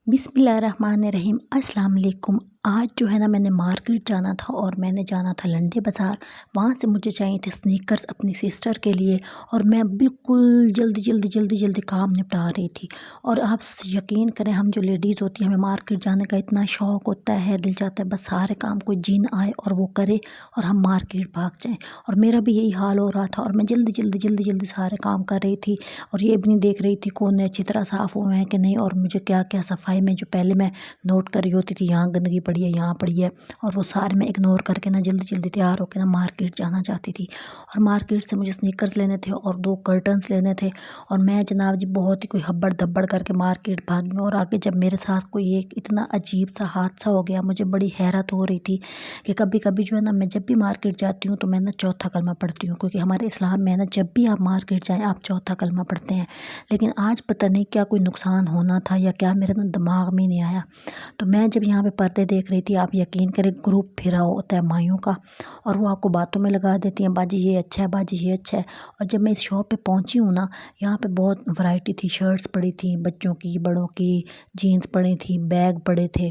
बिस्मिल्लाहिर्रहमानिर्रहीम अस्सलाम वालेकुम। आज जो है ना मैंने मार्केट जाना था और मैंने जाना था लंडे बाज़ार। वहाँ से मुझे चाहिए थे स्नीकर्स अपनी सिस्टर के लिए और मैं बिल्कुल जल्दी काम निपटा रही थी। और आप यकीन करें, हम जो लेडीज़ होती हैं हमें मार्केट जाने का इतना शौक़ होता है, दिल चाहता है बस सारे काम कोई जिन आए और वो करे और हम मार्केट भाग जाएँ। और मेरा भी यही हाल हो रहा था और मैं जल्दी सारे काम कर रही थी और ये भी नहीं देख रही थी कौन अच्छी तरह साफ़ हुए हैं कि नहीं, और मुझे क्या क्या सफाई में जो पहले मैं नोट कर रही होती थी, यहाँ गंदगी पड़ी है, यहाँ पड़ी है, और वो सारे मैं इग्नोर करके ना जल्दी तैयार होकर ना मार्केट जाना चाहती थी। और मार्केट से मुझे स्नीकर्स लेने थे और 2 कर्टन्स लेने थे और मैं जनाब जी बहुत ही कोई हब्बड़ दब्बड़ करके मार्केट भागी। और आगे जब मेरे साथ कोई एक इतना अजीब सा हादसा हो गया, मुझे बड़ी हैरत हो रही थी कि कभी कभी जो है ना मैं जब भी मार्केट जाती हूँ तो मैं ना चौथा कलमा पढ़ती हूँ, क्योंकि हमारे इस्लाम में है ना जब भी आप मार्केट जाएँ आप चौथा कलमा पढ़ते हैं। लेकिन आज पता नहीं क्या कोई नुकसान होना था या क्या, मेरे ना दिमाग में नहीं आया। तो मैं जब यहाँ पे पर्दे देख रही थी, आप यकीन करें ग्रुप फिरा होता है माइयों का और वो आपको बातों में लगा देती हैं, बाजी ये अच्छा है, बाजी ये अच्छा है। और जब मैं इस शॉप पे पहुँची हूँ ना, यहाँ पे बहुत वैरायटी थी, शर्ट्स पड़ी थी बच्चों की, बड़ों की, जीन्स पड़ी थी, बैग पड़े थे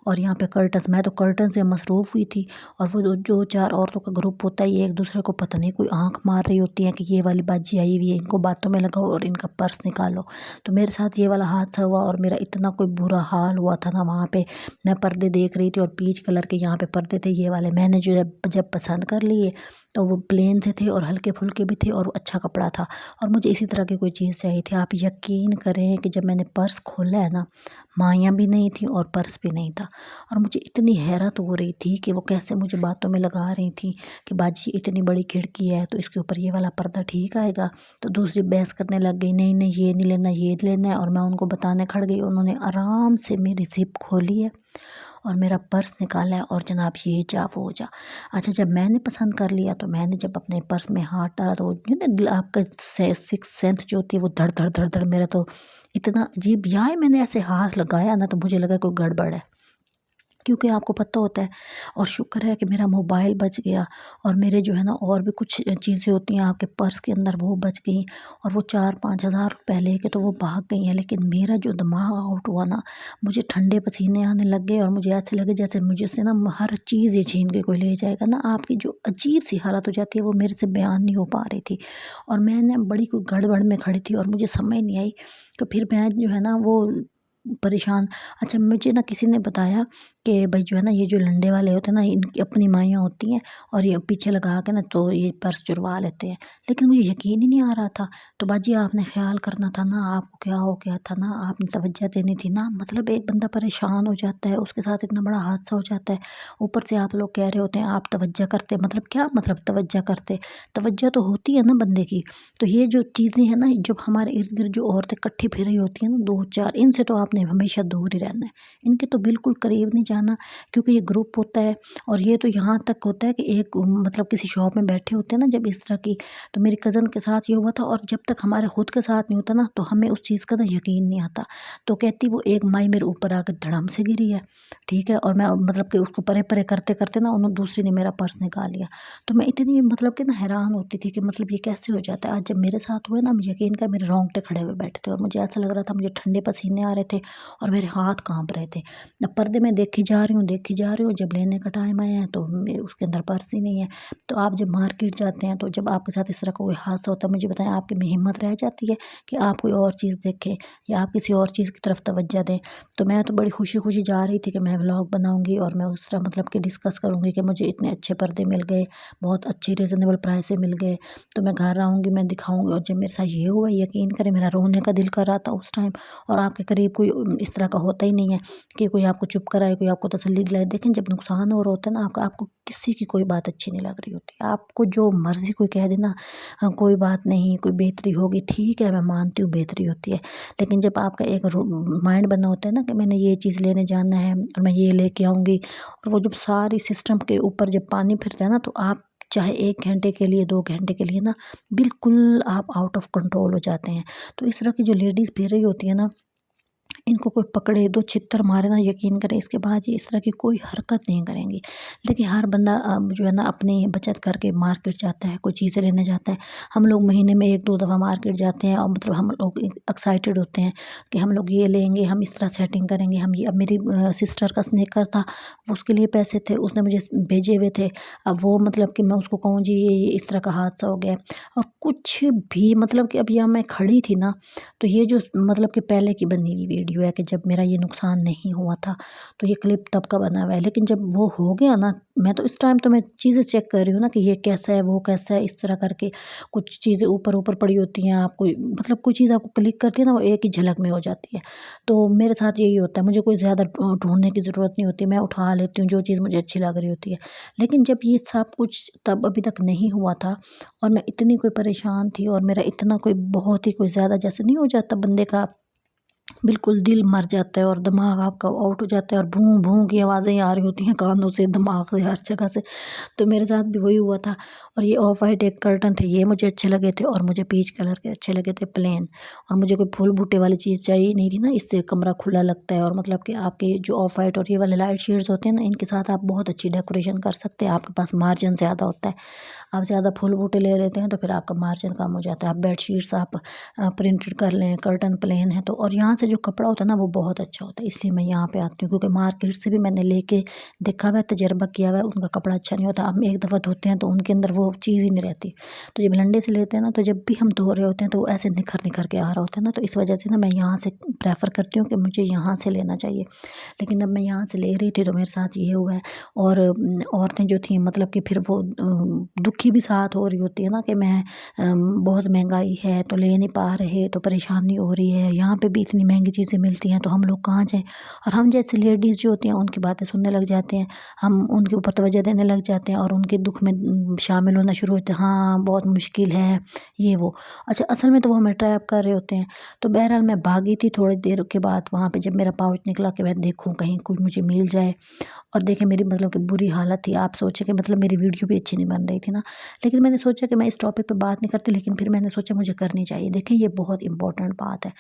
और यहाँ पे कर्टन्स, मैं तो कर्टन से मसरूफ़ हुई थी। और वो जो 4 औरतों का ग्रुप होता है, ये एक दूसरे को पता नहीं कोई आंख मार रही होती है कि ये वाली बाजी आई हुई है, इनको बातों में लगाओ और इनका पर्स निकालो। तो मेरे साथ ये वाला हादसा हुआ और मेरा इतना कोई बुरा हाल हुआ था ना वहाँ पे। मैं पर्दे देख रही थी और पीच कलर के यहाँ पे पर्दे थे ये वाले, मैंने जो जब पसंद कर लिए तो वो प्लेन से थे और हल्के फुल्के भी थे और अच्छा कपड़ा था और मुझे इसी तरह की कोई चीज़ चाहिए थी। आप यकीन करें कि जब मैंने पर्स खोला है ना, माइयाँ भी नहीं थी और पर्स भी नहीं था। और मुझे इतनी हैरत हो रही थी कि वो कैसे मुझे बातों में लगा रही थी कि बाजी इतनी बड़ी खिड़की है तो इसके ऊपर ये वाला पर्दा ठीक आएगा। तो दूसरी बहस करने लग गई, नहीं नहीं ये नहीं लेना, ये लेना है। और मैं उनको बताने खड़ गई, उन्होंने आराम से मेरी जिप खोली है और मेरा पर्स निकाला है और जनाब ये जा वो जा। अच्छा, जब मैंने पसंद कर लिया तो मैंने जब अपने पर्स में हाथ डाला तो आपका सिक्स सेंथ जो होती है वो धड़ धड़ मेरा तो इतना अजीब, यहाँ मैंने ऐसे हाथ लगाया ना तो मुझे लगा कोई गड़बड़ है, क्योंकि आपको पता होता है। और शुक्र है कि मेरा मोबाइल बच गया और मेरे जो है ना और भी कुछ चीज़ें होती हैं आपके पर्स के अंदर, वो बच गई। और वो 4-5 हज़ार रुपये लेके तो वो भाग गई हैं, लेकिन मेरा जो दिमाग आउट हुआ ना, मुझे ठंडे पसीने आने लग गए और मुझे ऐसे लगे जैसे मुझे से ना हर चीज़ ये छीन के कोई ले जाएगा ना। आपकी जो अजीब सी हालत हो जाती है वो मेरे से बयान नहीं हो पा रही थी और मैंने बड़ी कोई गड़बड़ में खड़ी थी और मुझे समझ नहीं आई। तो फिर मैं जो है ना वो परेशान। अच्छा, मुझे ना किसी ने बताया कि भाई जो है ना ये जो लंडे वाले होते हैं ना, इनकी अपनी माइयाँ होती हैं और ये पीछे लगा के ना तो ये पर्स चुरवा लेते हैं। लेकिन मुझे यकीन ही नहीं आ रहा था। तो बाजी आपने ख्याल करना था ना, आपको क्या हो गया था ना, आपने तवज्जो देनी थी ना। मतलब एक बंदा परेशान हो जाता है, उसके साथ इतना बड़ा हादसा हो जाता है, ऊपर से आप लोग कह रहे होते हैं आप तवज्जो करते, मतलब क्या मतलब तवज्जो करते, तवज्जो तो होती है ना बंदे की। तो ये जो चीज़ें हैं ना, जब हमारे इर्द गिर्द जो औरतें इकट्ठी फिर रही होती हैं ना 2-4, इनसे तो आपने हमेशा दूर ही रहना है, इनके तो बिल्कुल करीब नहीं जाना, क्योंकि ये ग्रुप होता है। और ये तो यहाँ तक होता है कि एक मतलब किसी शॉप में बैठे होते हैं ना जब इस तरह की, तो मेरी कज़न के साथ ये हुआ था। और जब तक हमारे खुद के साथ नहीं होता ना तो हमें उस चीज़ का ना यकीन नहीं आता। तो कहती वो एक माई मेरे ऊपर आकर धड़ाम से गिरी है, ठीक है, और मैं मतलब कि उसको परे परे करते करते ना उन्होंने दूसरी ने मेरा पर्स निकाल लिया। तो मैं इतनी मतलब कि ना हैरान होती थी कि मतलब ये कैसे हो जाता है। आज जब मेरे साथ हुआ ना, यकीन कर मेरे रोंगटे खड़े हुए बैठे थे और मुझे ऐसा लग रहा था, मुझे ठंडे पसीने आ रहे थे और मेरे हाथ कांप रहे थे। अब पर्दे में देखी जा रही हूँ, जब लेने का टाइम आया है तो उसके अंदर पर्स ही नहीं है। तो आप जब मार्केट जाते हैं तो जब आपके साथ इस तरह का कोई हादसा होता है, मुझे बताएं आपकी में हिम्मत रह जाती है कि आप कोई और चीज़ देखें या आप किसी और चीज़ की तरफ तवज्जो दें। तो मैं तो बड़ी खुशी खुशी जा रही थी कि मैं व्लॉग बनाऊंगी और मैं उस तरह मतलब कि डिस्कस करूंगी कि मुझे इतने अच्छे पर्दे मिल गए, बहुत अच्छी रीज़नेबल प्राइस में मिल गए, तो मैं घर आऊँगी, मैं दिखाऊंगी। और जब मेरे साथ ये हुआ, यकीन करें मेरा रोने का दिल कर रहा था उस टाइम। और आपके करीब कोई इस तरह का होता ही नहीं है कि कोई आपको चुप कराए, कोई आपको तसल्ली दिलाए। देखें, जब नुकसान हो रहा होता है ना आपको किसी की कोई बात अच्छी नहीं लग रही होती, आपको जो मर्जी कोई कह देना, हाँ कोई बात नहीं, कोई बेहतरी होगी, ठीक है मैं मानती हूँ बेहतरी होती है। लेकिन जब आपका एक माइंड बना होता है ना कि मैंने ये चीज़ लेने जाना है और मैं ये लेके आऊँगी, और वो जब सारी सिस्टम के ऊपर जब पानी फिरता है ना, तो आप चाहे 1 घंटे के लिए 2 घंटे के लिए ना बिल्कुल आप आउट ऑफ कंट्रोल हो जाते हैं। तो इस तरह की जो लेडीज़ फिर रही होती है ना, इनको कोई पकड़े, 2 छित्तर मारे ना, यकीन करें इसके बाद ये इस तरह की कोई हरकत नहीं करेंगी। देखिए हर बंदा जो है ना अपनी बचत करके मार्केट जाता है, कोई चीज़ें लेने जाता है। हम लोग महीने में 1-2 दफ़ा मार्केट जाते हैं और मतलब हम लोग एक्साइटेड होते हैं कि हम लोग ये लेंगे, हम इस तरह सेटिंग करेंगे, हम ये। अब मेरी सिस्टर का स्नीकर था, वो उसके लिए पैसे थे, उसने मुझे भेजे हुए थे। अब वो मतलब कि मैं उसको कहूँ जी ये इस तरह का हादसा हो गया और कुछ भी मतलब कि अब यहाँ मैं खड़ी थी ना, तो ये जो मतलब कि पहले की बनी हुई वीडियो है कि जब मेरा ये नुकसान नहीं हुआ था, तो ये क्लिप तब का बना हुआ है। लेकिन जब वो हो गया ना, मैं तो इस टाइम तो मैं चीज़ें चेक कर रही हूँ ना कि ये कैसा है, वो कैसा है, इस तरह करके कुछ चीज़ें ऊपर ऊपर पड़ी होती हैं। आपको मतलब कोई चीज़ आपको क्लिक करती है ना, वो एक ही झलक में हो जाती है। तो मेरे साथ यही होता है, मुझे कोई ज़्यादा ढूंढने की ज़रूरत नहीं होती, मैं उठा लेती हूँ जो चीज़ मुझे अच्छी लग रही होती है। लेकिन जब ये सब कुछ तब अभी तक नहीं हुआ था और मैं इतनी कोई परेशान थी और मेरा इतना कोई बहुत ही कोई ज़्यादा, जैसे नहीं हो जाता बंदे का बिल्कुल दिल मर जाता है और दिमाग आपका आउट हो जाता है और भूं भूं की आवाज़ें आ रही होती हैं कानों से, दिमाग से, हर जगह से। तो मेरे साथ भी वही हुआ था। और ये ऑफ वाइट एक कर्टन थे, ये मुझे अच्छे लगे थे और मुझे पीच कलर के अच्छे लगे थे प्लेन। और मुझे कोई फूल बूटे वाली चीज़ चाहिए नहीं थी ना, इससे कमरा खुला लगता है और मतलब कि आपके जो ऑफ वाइट और ये वाले लाइट शेड्स होते हैं ना, इनके साथ आप बहुत अच्छी डेकोरेशन कर सकते हैं। आपके पास मार्जिन ज़्यादा होता है, आप ज़्यादा फूल बूटे ले लेते हैं तो फिर आपका मार्जिन कम हो जाता है। आप बेडशीट्स आप प्रिंटेड कर लें, कर्टन प्लेन है तो। और यहाँ से जो कपड़ा होता है ना वो बहुत अच्छा होता है, इसलिए मैं यहाँ पे आती हूँ, क्योंकि मार्केट से भी मैंने लेके देखा हुआ है, तजर्बा किया हुआ है, उनका कपड़ा अच्छा नहीं होता। हम एक दफ़ा धोते हैं तो उनके अंदर वो चीज़ ही नहीं रहती। तो जब लंडे से लेते हैं ना, तो जब भी हम धो रहे होते हैं तो वो ऐसे निखर निखर के आ रहा होता है ना, तो इस वजह से ना मैं यहाँ से प्रेफर करती हूँ कि मुझे यहाँ से लेना चाहिए। लेकिन अब मैं यहाँ से ले रही थी तो मेरे साथ ये हुआ है। और औरतें जो थी मतलब कि फिर वो दुखी भी साथ हो रही होती है ना कि मैं बहुत महंगाई है तो ले नहीं पा रहे, तो परेशानी हो रही है, यहाँ पे भी इतनी महंगी चीज़ें मिलती हैं तो हम लोग कहाँ जाएँ। और हम जैसे लेडीज़ जो होती हैं उनकी बातें सुनने लग जाते हैं, हम उनके ऊपर तवज्जो देने लग जाते हैं और उनके दुख में शामिल होना शुरू होते हैं। हाँ बहुत मुश्किल है ये वो। अच्छा असल में तो वो हमें ट्रैप कर रहे होते हैं। तो बहरहाल मैं भागी थी थोड़ी देर के बाद, वहाँ पे जब मेरा पाउच निकला कि मैं देखूँ कहीं कुछ मुझे मिल जाए। और देखिए मेरी मतलब कि बुरी हालत थी। आप सोचें कि मतलब मेरी वीडियो भी अच्छी नहीं बन रही थी ना, लेकिन मैंने सोचा कि मैं इस टॉपिक पे बात नहीं करती, लेकिन फिर मैंने सोचा मुझे करनी चाहिए। देखिए ये बहुत इंपॉर्टेंट बात है।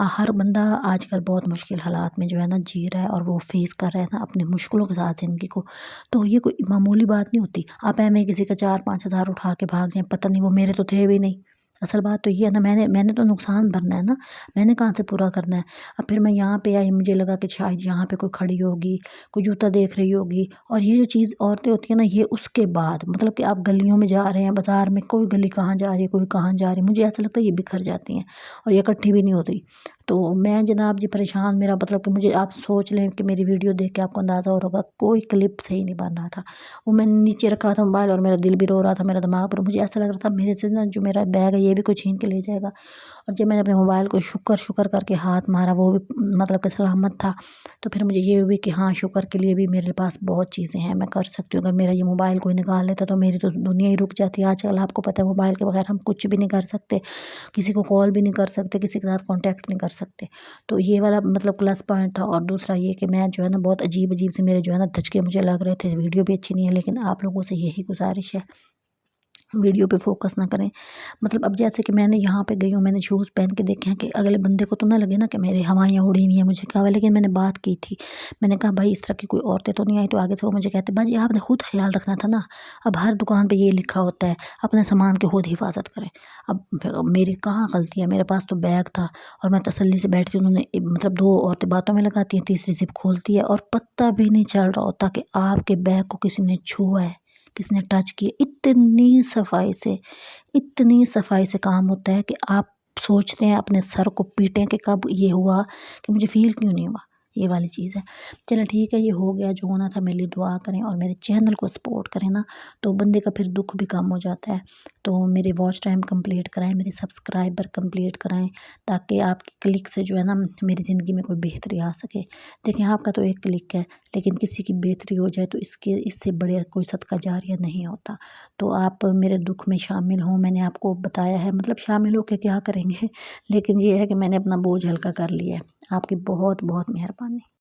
हर बंदा आजकल बहुत मुश्किल हालात में जो है ना जी रहा है और वो फेस कर रहा है ना अपनी मुश्किलों के साथ ज़िंदगी को। तो ये कोई मामूली बात नहीं होती। आप ऐਵੇਂ किसी का 4-5 हज़ार उठा के भाग जाएँ, पता नहीं वो मेरे तो थे भी नहीं। असल बात तो ये है ना, मैंने तो नुकसान भरना है ना, मैंने कहाँ से पूरा करना है। अब फिर मैं यहाँ पे आई, मुझे लगा कि शायद यहाँ पे कोई खड़ी होगी, कोई जूता देख रही होगी। और ये जो चीज़ औरतें होती हैं ना, ये उसके बाद मतलब कि आप गलियों में जा रहे हैं, बाज़ार में, कोई गली कहाँ जा रही है, कोई कहाँ जा रही है, मुझे ऐसा लगता है ये बिखर जाती हैं और ये इकट्ठी भी नहीं होती। तो मैं जनाब जी परेशान, मेरा मतलब कि मुझे, आप सोच लें कि मेरी वीडियो देख के आपको अंदाज़ा हो रहा होगा कोई क्लिप सही नहीं बन रहा था। वो मैंने नीचे रखा था मोबाइल और मेरा दिल भी रो रहा था, मेरा दिमाग पर, मुझे ऐसा लग रहा था मेरे से ना जो मेरा बैग है ये भी कोई छीन के ले जाएगा। और जब मैंने अपने मोबाइल को शुक्र शुक्र करके हाथ मारा, वो भी मतलब कि सलामत था, तो फिर मुझे ये हुई कि हाँ शुक्र के लिए भी मेरे पास बहुत चीज़ें हैं, मैं कर सकती हूँ। अगर मेरा ये मोबाइल कोई निकाल लेता तो मेरी तो दुनिया ही रुक जाती। आजकल आपको पता है मोबाइल के बगैर हम कुछ भी नहीं कर सकते, किसी को कॉल भी नहीं कर सकते, किसी के साथ कॉन्टैक्ट नहीं कर सकते। तो ये वाला मतलब प्लस पॉइंट था। और दूसरा ये कि मैं जो है ना बहुत अजीब अजीब से मेरे जो है ना धचके मुझे लग रहे थे। वीडियो भी अच्छी नहीं है, लेकिन आप लोगों से यही गुजारिश है, वीडियो पे फोकस ना करें। मतलब अब जैसे कि मैंने यहाँ पे गई हूँ, मैंने शूज़ पहन के देखे हैं कि अगले बंदे को तो ना लगे ना कि मेरे हवाइयाँ उड़ी हुई हैं, मुझे क्या हुआ। लेकिन मैंने बात की थी, मैंने कहा भाई इस तरह की कोई औरतें तो नहीं आई। तो आगे से वो मुझे कहते भाजी आपने खुद ख्याल रखना था ना, अब हर दुकान पे ये लिखा होता है अपने सामान की खुद हिफाजत करें। अब मेरी कहाँ गलती है, मेरे पास तो बैग था और मैं तसल्ली से बैठती हूँ। उन्होंने मतलब 2 औरतें बातों में लगाती हैं, तीसरी जिप खोलती है और पता भी नहीं चल रहा होता कि आपके बैग को किसी ने छुआ है, किसने टच किया। इतनी सफाई से काम होता है कि आप सोचते हैं अपने सर को पीटें कि कब ये हुआ, कि मुझे फ़ील क्यों नहीं हुआ। ये वाली चीज़ है। चलें ठीक है, ये हो गया जो होना था। मेरे लिए दुआ करें और मेरे चैनल को सपोर्ट करें ना, तो बंदे का फिर दुख भी कम हो जाता है। तो मेरे वॉच टाइम कंप्लीट कराएं, मेरे सब्सक्राइबर कंप्लीट कराएं, ताकि आपकी क्लिक से जो है ना मेरी ज़िंदगी में कोई बेहतरी आ सके। देखिए आपका तो एक क्लिक है, लेकिन किसी की बेहतरी हो जाए तो इससे बड़े कोई सदका जारिया नहीं होता। तो आप मेरे दुख में शामिल हों, मैंने आपको बताया है, मतलब शामिल होकर क्या करेंगे लेकिन ये है कि मैंने अपना बोझ हल्का कर लिया है। आपकी बहुत बहुत मेहरबानी।